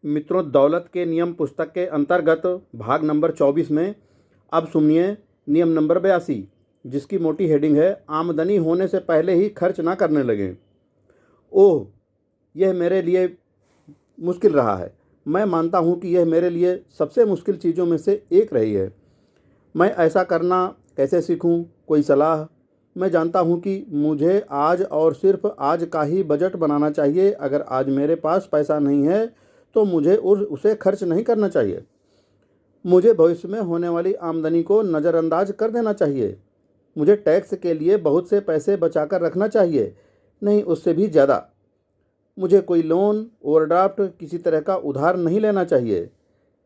मित्रों, दौलत के नियम पुस्तक के अंतर्गत भाग नंबर 24 में अब सुनिए नियम नंबर 82, जिसकी मोटी हेडिंग है आमदनी होने से पहले ही खर्च ना करने लगें। ओह, यह मेरे लिए मुश्किल रहा है। मैं मानता हूँ कि यह मेरे लिए सबसे मुश्किल चीज़ों में से एक रही है। मैं ऐसा करना कैसे सीखूँ? कोई सलाह? मैं जानता हूँ कि मुझे आज और सिर्फ आज का ही बजट बनाना चाहिए। अगर आज मेरे पास पैसा नहीं है तो मुझे उसे खर्च नहीं करना चाहिए। मुझे भविष्य में होने वाली आमदनी को नज़रअंदाज कर देना चाहिए। मुझे टैक्स के लिए बहुत से पैसे बचाकर रखना चाहिए, नहीं उससे भी ज़्यादा। मुझे कोई लोन, ओवरड्राफ्ट, किसी तरह का उधार नहीं लेना चाहिए,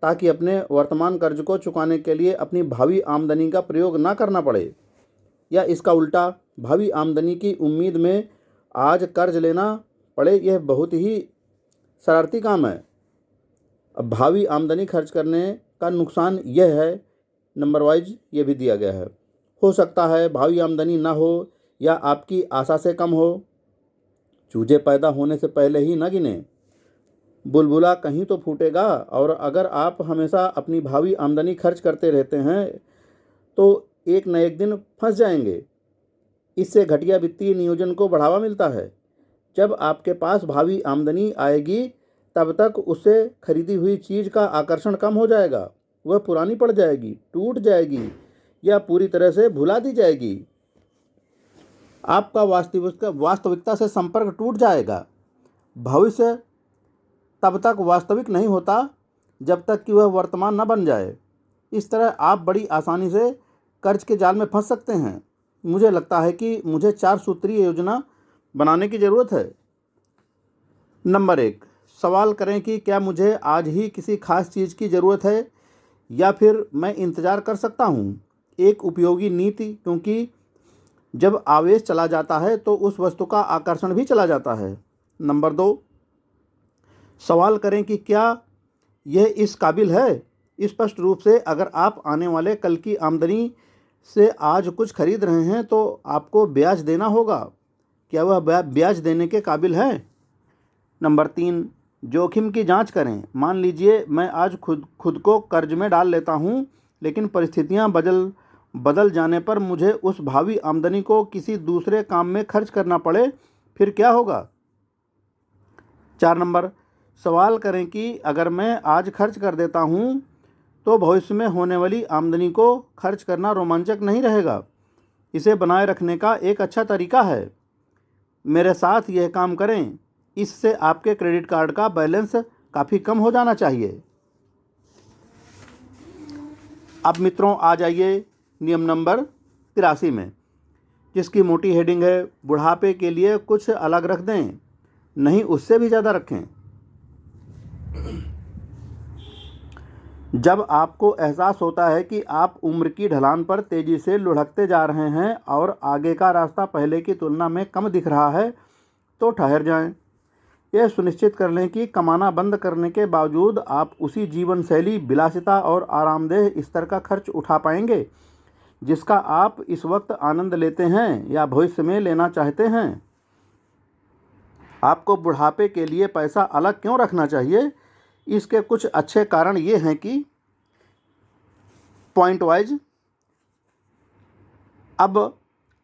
ताकि अपने वर्तमान कर्ज को चुकाने के लिए अपनी भावी आमदनी का प्रयोग ना करना पड़े, या इसका उल्टा भावी आमदनी की उम्मीद में आज कर्ज लेना पड़े। यह बहुत ही शरारती काम है। अब भावी आमदनी खर्च करने का नुकसान यह है, नंबर वाइज ये भी दिया गया है। हो सकता है भावी आमदनी ना हो या आपकी आशा से कम हो। चूजे पैदा होने से पहले ही न गिने, बुलबुला कहीं तो फूटेगा। और अगर आप हमेशा अपनी भावी आमदनी खर्च करते रहते हैं तो एक न एक दिन फंस जाएंगे। इससे घटिया वित्तीय नियोजन को बढ़ावा मिलता है। जब आपके पास भावी आमदनी आएगी तब तक उससे खरीदी हुई चीज़ का आकर्षण कम हो जाएगा। वह पुरानी पड़ जाएगी, टूट जाएगी या पूरी तरह से भुला दी जाएगी। आपका वास्तविकता से संपर्क टूट जाएगा। भविष्य तब तक वास्तविक नहीं होता जब तक कि वह वर्तमान न बन जाए। इस तरह आप बड़ी आसानी से कर्ज के जाल में फंस सकते हैं। मुझे लगता है कि मुझे 4 सूत्रीय योजना बनाने की ज़रूरत है। नंबर 1, सवाल करें कि क्या मुझे आज ही किसी खास चीज़ की ज़रूरत है या फिर मैं इंतज़ार कर सकता हूँ। एक उपयोगी नीति, क्योंकि जब आवेश चला जाता है तो उस वस्तु का आकर्षण भी चला जाता है। नंबर 2, सवाल करें कि क्या यह इस काबिल है। स्पष्ट रूप से अगर आप आने वाले कल की आमदनी से आज कुछ खरीद रहे हैं तो आपको ब्याज देना होगा। क्या वह ब्याज देने के काबिल है। नंबर 3, जोखिम की जांच करें। मान लीजिए मैं आज खुद को कर्ज में डाल लेता हूं, लेकिन परिस्थितियां बदल जाने पर मुझे उस भावी आमदनी को किसी दूसरे काम में खर्च करना पड़े, फिर क्या होगा। 4 नंबर, सवाल करें कि अगर मैं आज खर्च कर देता हूं तो भविष्य में होने वाली आमदनी को खर्च करना रोमांचक नहीं रहेगा। इसे बनाए रखने का एक अच्छा तरीका है। मेरे साथ यह काम करें। इससे आपके क्रेडिट कार्ड का बैलेंस काफ़ी कम हो जाना चाहिए। अब मित्रों आ जाइए नियम नंबर 83 में, जिसकी मोटी हेडिंग है बुढ़ापे के लिए कुछ अलग रख दें, नहीं उससे भी ज़्यादा रखें। जब आपको एहसास होता है कि आप उम्र की ढलान पर तेज़ी से लुढ़कते जा रहे हैं और आगे का रास्ता पहले की तुलना में कम दिख रहा है तो ठहर जाएं। यह सुनिश्चित कर लें कि कमाना बंद करने के बावजूद आप उसी जीवन शैली, विलासिता और आरामदेह स्तर का खर्च उठा पाएंगे जिसका आप इस वक्त आनंद लेते हैं या भविष्य में लेना चाहते हैं। आपको बुढ़ापे के लिए पैसा अलग क्यों रखना चाहिए, इसके कुछ अच्छे कारण ये हैं कि पॉइंट वाइज, अब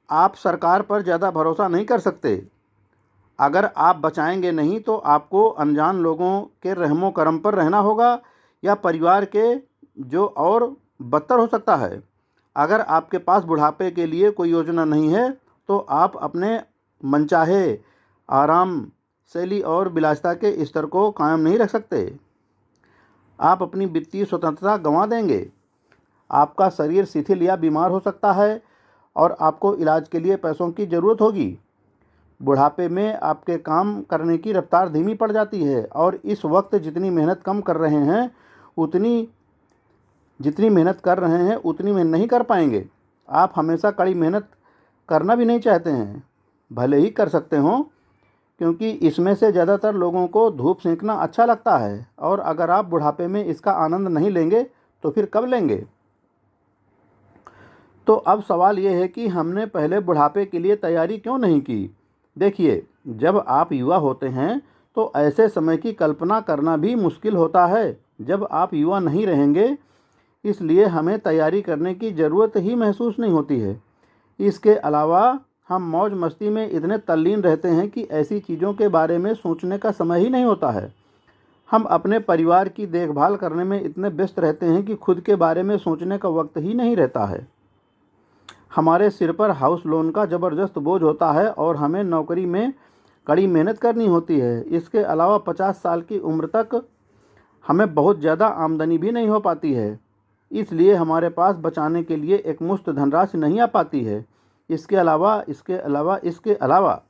आप सरकार पर ज़्यादा भरोसा नहीं कर सकते। अगर आप बचाएंगे नहीं तो आपको अनजान लोगों के रहमो करम पर रहना होगा या परिवार के, जो और बदतर हो सकता है। अगर आपके पास बुढ़ापे के लिए कोई योजना नहीं है तो आप अपने मनचाहे आराम, शैली और विलासिता के स्तर को कायम नहीं रख सकते। आप अपनी वित्तीय स्वतंत्रता गंवा देंगे। आपका शरीर शिथिल या बीमार हो सकता है और आपको इलाज के लिए पैसों की ज़रूरत होगी। बुढ़ापे में आपके काम करने की रफ्तार धीमी पड़ जाती है और इस वक्त जितनी मेहनत कर रहे हैं उतनी मेहनत नहीं कर पाएंगे। आप हमेशा कड़ी मेहनत करना भी नहीं चाहते हैं, भले ही कर सकते हों, क्योंकि इसमें से ज़्यादातर लोगों को धूप सेंकना अच्छा लगता है। और अगर आप बुढ़ापे में इसका आनंद नहीं लेंगे तो फिर कब लेंगे। तो अब सवाल ये है कि हमने पहले बुढ़ापे के लिए तैयारी क्यों नहीं की। देखिए, जब आप युवा होते हैं तो ऐसे समय की कल्पना करना भी मुश्किल होता है जब आप युवा नहीं रहेंगे। इसलिए हमें तैयारी करने की ज़रूरत ही महसूस नहीं होती है। इसके अलावा हम मौज मस्ती में इतने तल्लीन रहते हैं कि ऐसी चीज़ों के बारे में सोचने का समय ही नहीं होता है। हम अपने परिवार की देखभाल करने में इतने व्यस्त रहते हैं कि खुद के बारे में सोचने का वक्त ही नहीं रहता है। हमारे सिर पर हाउस लोन का ज़बरदस्त बोझ होता है और हमें नौकरी में कड़ी मेहनत करनी होती है। इसके अलावा 50 साल की उम्र तक हमें बहुत ज़्यादा आमदनी भी नहीं हो पाती है, इसलिए हमारे पास बचाने के लिए एक मुश्त धनराशि नहीं आ पाती है। इसके अलावा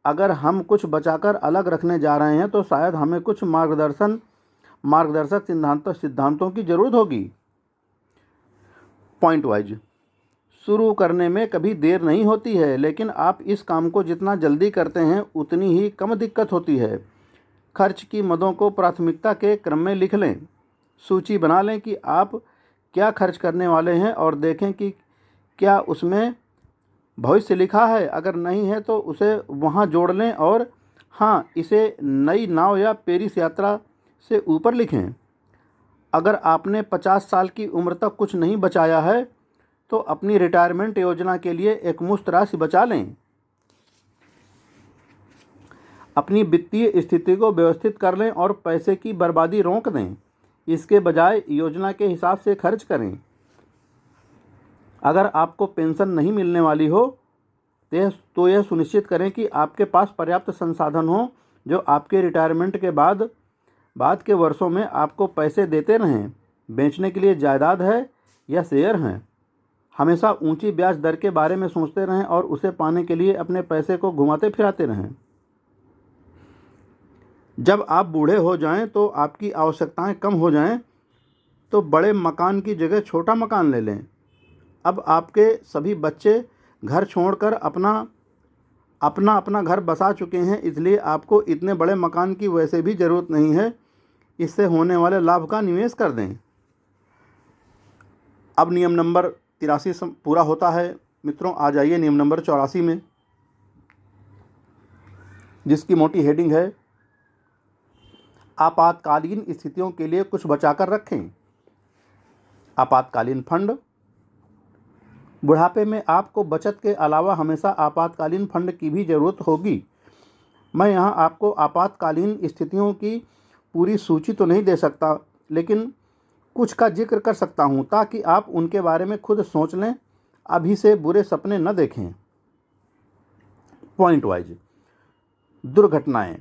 अगर हम कुछ बचाकर अलग रखने जा रहे हैं तो शायद हमें कुछ मार्गदर्शक सिद्धांतों की ज़रूरत होगी। पॉइंट वाइज शुरू करने में कभी देर नहीं होती है, लेकिन आप इस काम को जितना जल्दी करते हैं उतनी ही कम दिक्कत होती है। खर्च की मदों को प्राथमिकता के क्रम में लिख लें। सूची बना लें कि आप क्या खर्च करने वाले हैं और देखें कि क्या उसमें भविष्य लिखा है। अगर नहीं है तो उसे वहां जोड़ लें और हाँ, इसे नई नाव या पेरिस यात्रा से ऊपर लिखें। अगर आपने 50 साल की उम्र तक कुछ नहीं बचाया है तो अपनी रिटायरमेंट योजना के लिए एक मुश्त राशि बचा लें। अपनी वित्तीय स्थिति को व्यवस्थित कर लें और पैसे की बर्बादी रोक दें। इसके बजाय योजना के हिसाब से खर्च करें। अगर आपको पेंशन नहीं मिलने वाली हो तो यह सुनिश्चित करें कि आपके पास पर्याप्त संसाधन हो जो आपके रिटायरमेंट के बाद के वर्षों में आपको पैसे देते रहें। बेचने के लिए जायदाद है या शेयर हैं। हमेशा ऊंची ब्याज दर के बारे में सोचते रहें और उसे पाने के लिए अपने पैसे को घुमाते फिराते रहें। जब आप बूढ़े हो जाएं तो आपकी आवश्यकताएं कम हो जाएं तो बड़े मकान की जगह छोटा मकान ले लें। अब आपके सभी बच्चे घर छोड़कर अपना घर बसा चुके हैं, इसलिए आपको इतने बड़े मकान की वैसे भी ज़रूरत नहीं है। इससे होने वाले लाभ का निवेश कर दें। अब नियम नंबर 83 पूरा होता है। मित्रों, आ जाइए नियम नंबर 84 में, जिसकी मोटी हेडिंग है आपातकालीन स्थितियों के लिए कुछ बचाकर रखें। आपातकालीन फंड। बुढ़ापे में आपको बचत के अलावा हमेशा आपातकालीन फंड की भी ज़रूरत होगी। मैं यहाँ आपको आपातकालीन स्थितियों की पूरी सूची तो नहीं दे सकता, लेकिन कुछ का जिक्र कर सकता हूँ ताकि आप उनके बारे में खुद सोच लें। अभी से बुरे सपने न देखें। पॉइंट वाइज दुर्घटनाएं,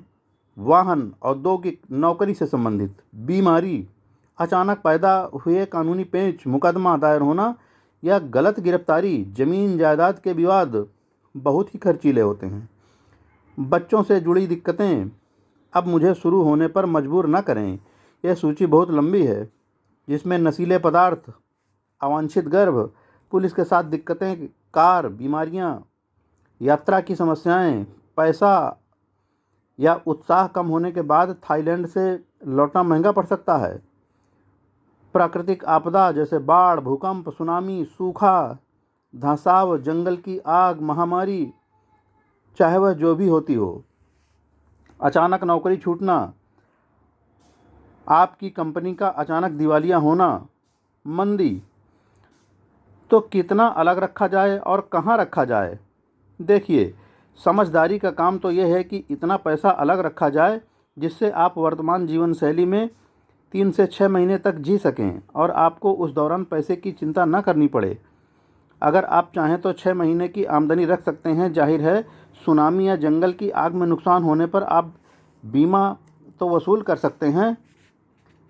वाहन, औद्योगिक, नौकरी से संबंधित, बीमारी, अचानक पैदा हुए कानूनी पेच, मुकदमा दायर होना या गलत गिरफ्तारी, जमीन जायदाद के विवाद बहुत ही खर्चीले होते हैं। बच्चों से जुड़ी दिक्कतें अब मुझे शुरू होने पर मजबूर न करें। यह सूची बहुत लंबी है, जिसमें नशीले पदार्थ, अवांछित गर्भ, पुलिस के साथ दिक्कतें, कार, बीमारियां, यात्रा की समस्याएं, पैसा या उत्साह कम होने के बाद थाईलैंड से लौटना महंगा पड़ सकता है। प्राकृतिक आपदा जैसे बाढ़, भूकंप, सुनामी, सूखा, धंसाव, जंगल की आग, महामारी, चाहे वह जो भी होती हो। अचानक नौकरी छूटना, आपकी कंपनी का अचानक दिवालिया होना, मंदी। तो कितना अलग रखा जाए और कहाँ रखा जाए? देखिए, समझदारी का काम तो यह है कि इतना पैसा अलग रखा जाए जिससे आप वर्तमान जीवन शैली में 3 से 6 महीने तक जी सकें और आपको उस दौरान पैसे की चिंता न करनी पड़े। अगर आप चाहें तो 6 महीने की आमदनी रख सकते हैं। जाहिर है, सुनामी या जंगल की आग में नुकसान होने पर आप बीमा तो वसूल कर सकते हैं,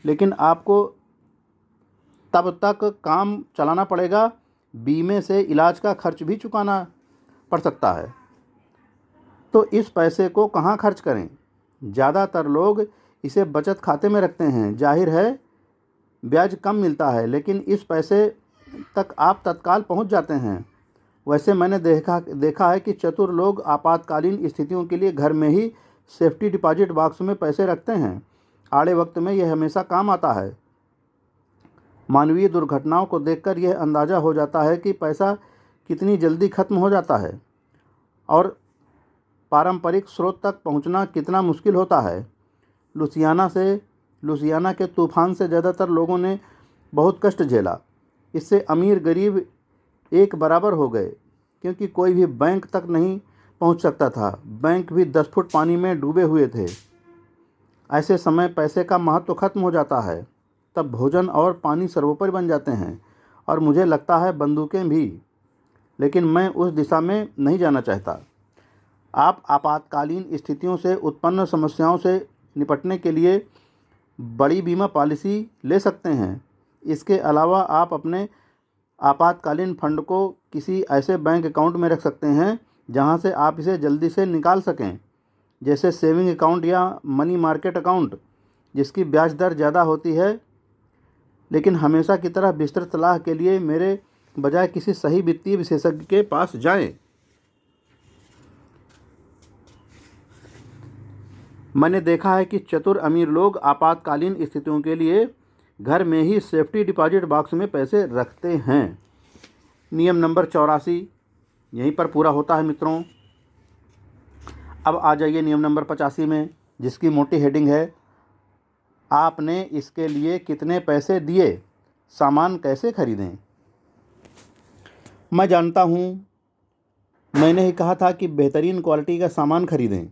लेकिन आपको तब तक काम चलाना पड़ेगा। बीमे से इलाज का खर्च भी चुकाना पड़ सकता है। तो इस पैसे को कहाँ खर्च करें? ज़्यादातर लोग इसे बचत खाते में रखते हैं। जाहिर है, ब्याज कम मिलता है, लेकिन इस पैसे तक आप तत्काल पहुंच जाते हैं। वैसे मैंने देखा है कि चतुर लोग आपातकालीन स्थितियों के लिए घर में ही सेफ्टी डिपॉजिट बॉक्स में पैसे रखते हैं। आड़े वक्त में यह हमेशा काम आता है। मानवीय दुर्घटनाओं को देखकर यह अंदाज़ा हो जाता है कि पैसा कितनी जल्दी खत्म हो जाता है और पारंपरिक स्रोत तक पहुंचना कितना मुश्किल होता है। लुसियाना के तूफान से ज़्यादातर लोगों ने बहुत कष्ट झेला। इससे अमीर गरीब एक बराबर हो गए, क्योंकि कोई भी बैंक तक नहीं पहुंच सकता था। बैंक भी 10 फुट पानी में डूबे हुए थे। ऐसे समय पैसे का महत्व खत्म हो जाता है। तब भोजन और पानी सर्वोपरि बन जाते हैं, और मुझे लगता है बंदूकें भी। लेकिन मैं उस दिशा में नहीं जाना चाहता। आप आपातकालीन स्थितियों से उत्पन्न समस्याओं से निपटने के लिए बड़ी बीमा पॉलिसी ले सकते हैं। इसके अलावा आप अपने आपातकालीन फंड को किसी ऐसे बैंक अकाउंट में रख सकते हैं जहां से आप इसे जल्दी से निकाल सकें, जैसे सेविंग अकाउंट या मनी मार्केट अकाउंट, जिसकी ब्याज दर ज़्यादा होती है। लेकिन हमेशा की तरह विस्तृत सलाह के लिए मेरे बजाय किसी सही वित्तीय विशेषज्ञ के पास जाएं। मैंने देखा है कि चतुर अमीर लोग आपातकालीन स्थितियों के लिए घर में ही सेफ्टी डिपॉजिट बॉक्स में पैसे रखते हैं। नियम नंबर 84 यहीं पर पूरा होता है मित्रों। अब आ जाइए नियम नंबर 85 में, जिसकी मोटी हेडिंग है, आपने इसके लिए कितने पैसे दिए, सामान कैसे खरीदें। मैं जानता हूँ, मैंने ही कहा था कि बेहतरीन क्वालिटी का सामान खरीदें।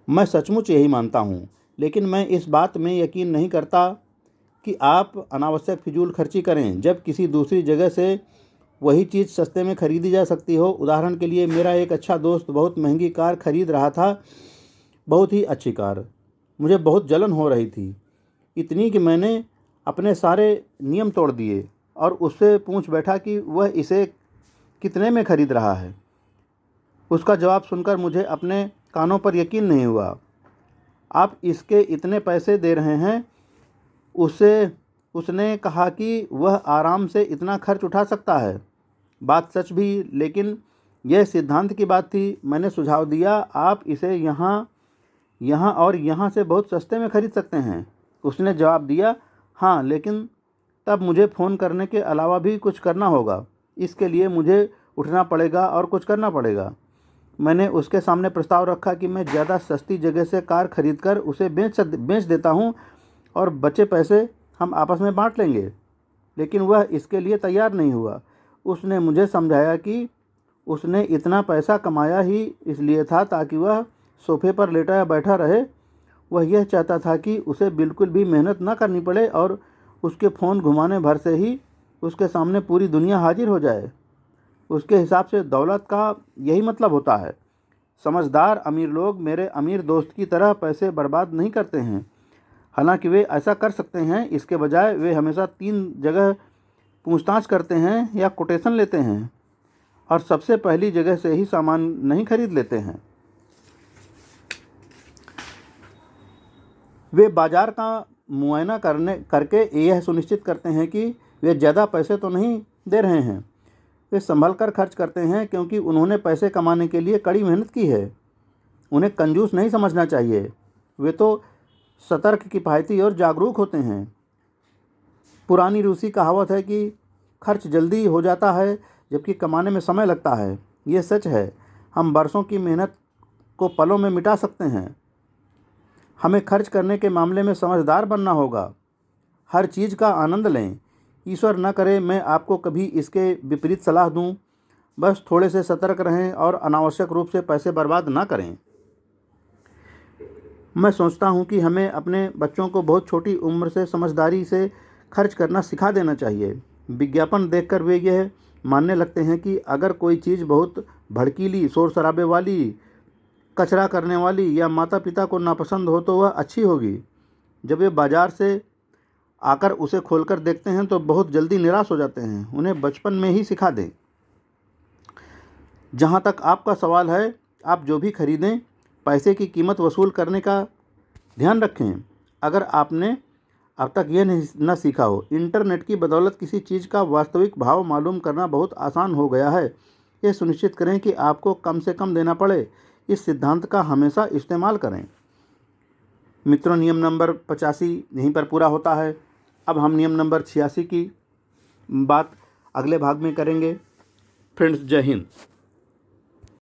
मैं सचमुच यही मानता हूँ, लेकिन मैं इस बात में यकीन नहीं करता कि आप अनावश्यक फिजूल खर्ची करें जब किसी दूसरी जगह से वही चीज़ सस्ते में खरीदी जा सकती हो। उदाहरण के लिए, मेरा एक अच्छा दोस्त बहुत महंगी कार खरीद रहा था, बहुत ही अच्छी कार। मुझे बहुत जलन हो रही थी, इतनी कि मैंने अपने सारे नियम तोड़ दिए और उससे पूछ बैठा कि वह इसे कितने में खरीद रहा है। उसका जवाब सुनकर मुझे अपने कानों पर यकीन नहीं हुआ। आप इसके इतने पैसे दे रहे हैं। उसने कहा कि वह आराम से इतना खर्च उठा सकता है। बात सच भी, लेकिन यह सिद्धांत की बात थी। मैंने सुझाव दिया, आप इसे यहाँ और यहाँ से बहुत सस्ते में खरीद सकते हैं। उसने जवाब दिया, हाँ, लेकिन तब मुझे फ़ोन करने के अलावा भी कुछ करना होगा। इसके लिए मुझे उठना पड़ेगा और कुछ करना पड़ेगा। मैंने उसके सामने प्रस्ताव रखा कि मैं ज़्यादा सस्ती जगह से कार खरीदकर उसे बेच देता हूँ और बचे पैसे हम आपस में बांट लेंगे। लेकिन वह इसके लिए तैयार नहीं हुआ। उसने मुझे समझाया कि उसने इतना पैसा कमाया ही इसलिए था ताकि वह सोफे पर लेटा या बैठा रहे। वह यह चाहता था कि उसे बिल्कुल भी मेहनत न करनी पड़े और उसके फ़ोन घुमाने भर से ही उसके सामने पूरी दुनिया हाजिर हो जाए। उसके हिसाब से दौलत का यही मतलब होता है। समझदार अमीर लोग मेरे अमीर दोस्त की तरह पैसे बर्बाद नहीं करते हैं। हालांकि वे ऐसा कर सकते हैं, इसके बजाय वे हमेशा 3 जगह पूछताछ करते हैं या कोटेशन लेते हैं और सबसे पहली जगह से ही सामान नहीं खरीद लेते हैं। वे बाजार का मुआयना करके यह सुनिश्चित करते हैं कि वे ज़्यादा पैसे तो नहीं दे रहे हैं। वे संभल कर खर्च करते हैं, क्योंकि उन्होंने पैसे कमाने के लिए कड़ी मेहनत की है। उन्हें कंजूस नहीं समझना चाहिए। वे तो सतर्क, किफ़ायती और जागरूक होते हैं। पुरानी रूसी कहावत है कि खर्च जल्दी हो जाता है जबकि कमाने में समय लगता है। ये सच है। हम बरसों की मेहनत को पलों में मिटा सकते हैं। हमें खर्च करने के मामले में समझदार बनना होगा। हर चीज़ का आनंद लें। ईश्वर न करे मैं आपको कभी इसके विपरीत सलाह दूं। बस थोड़े से सतर्क रहें और अनावश्यक रूप से पैसे बर्बाद ना करें। मैं सोचता हूं कि हमें अपने बच्चों को बहुत छोटी उम्र से समझदारी से खर्च करना सिखा देना चाहिए। विज्ञापन देखकर वे यह मानने लगते हैं कि अगर कोई चीज़ बहुत भड़कीली, शोर शराबे वाली, कचरा करने वाली या माता पिता को नापसंद हो तो वह अच्छी होगी। जब वे बाजार से आकर उसे खोलकर देखते हैं तो बहुत जल्दी निराश हो जाते हैं। उन्हें बचपन में ही सिखा दें। जहाँ तक आपका सवाल है, आप जो भी खरीदें, पैसे की कीमत वसूल करने का ध्यान रखें। अगर आपने अब तक यह न सीखा हो, इंटरनेट की बदौलत किसी चीज़ का वास्तविक भाव मालूम करना बहुत आसान हो गया है। ये सुनिश्चित करें कि आपको कम से कम देना पड़े। इस सिद्धांत का हमेशा इस्तेमाल करें। मित्रों, नियम नंबर 85 यहीं पर पूरा होता है। अब हम नियम नंबर 86 की बात अगले भाग में करेंगे। फ्रेंड्स, जय हिंद।